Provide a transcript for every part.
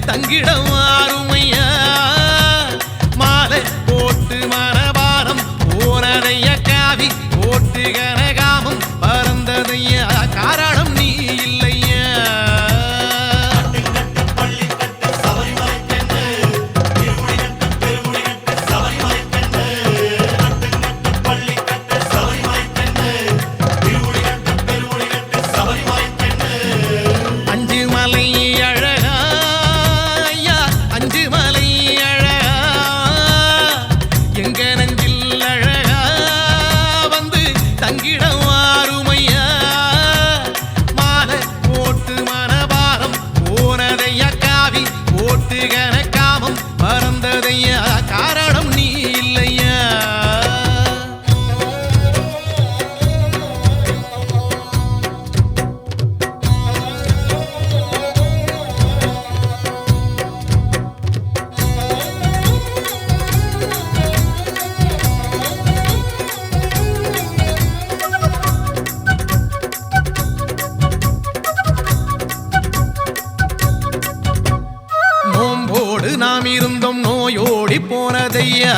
தங்கிடம் ஆறுமையா மாலை போட்டு மனபாரம் போனதைய காவி போட்டு கனகாமம் பறந்ததையா காரணம் நீ இல்லையா காரணம் நீ இல்லையா நோம்போடு நாம் இருந்தோம் நோயோடி போனதையா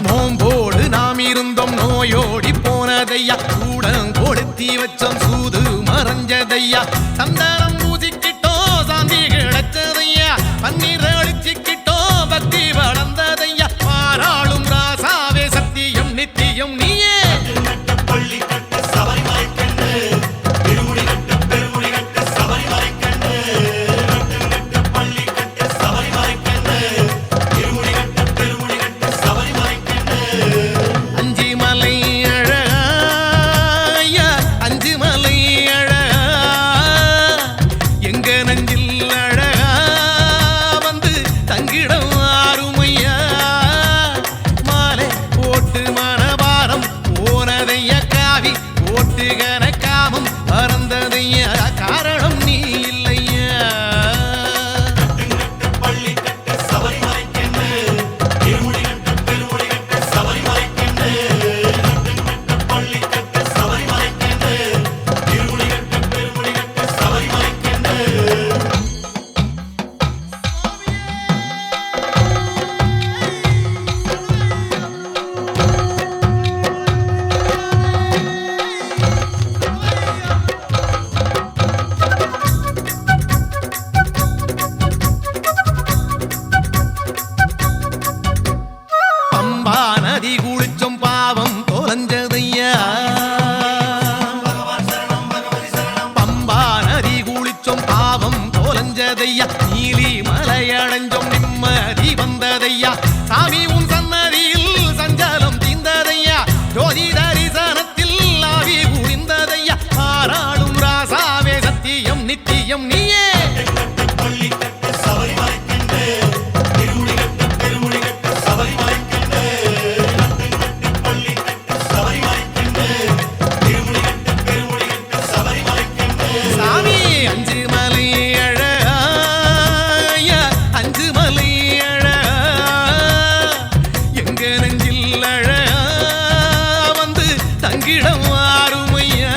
நோம்போடு நாம் இருந்தோம் நோயோடி போனதையா கூடம் கொடுத்தி வச்சோம் சூது மறைஞ்சதையா சந்தனம் பூசிக்கிட்டோம் சாந்தி கிடைச்சதையா பன்னீர் அடிச்சுக்கிட்டோம் பக்தி வளர்ந்ததையா பாராளும் ராசாவே சத்தியம் நித்தியம் நீயே கனகாமம் பறந்ததையா காரணம் நீ இல்லையா நதி குளிச்சோம் பாவம் தொலைஞ்சதையா பம்பா நதி குளிச்சோம் பாவம் தொலைஞ்சதையா நீலி மலை அடைஞ்சோம் நிம்மதி வந்ததையா சாமி உன் சன்னதியில் சஞ்சலம் தீர்ந்ததையா ஜோதி தரிசனத்தில் ஆவி புரிந்ததையா ஆராளும் ராசாவே சத்தியம் நித்தியம் நீயே தங்கிடம் ஆறுமையா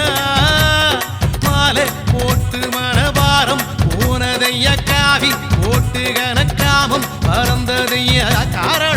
மாலை போட்டு மனபாரம் போனதையா காவி போட்டு கனகாமம் பறந்ததையா காரணம்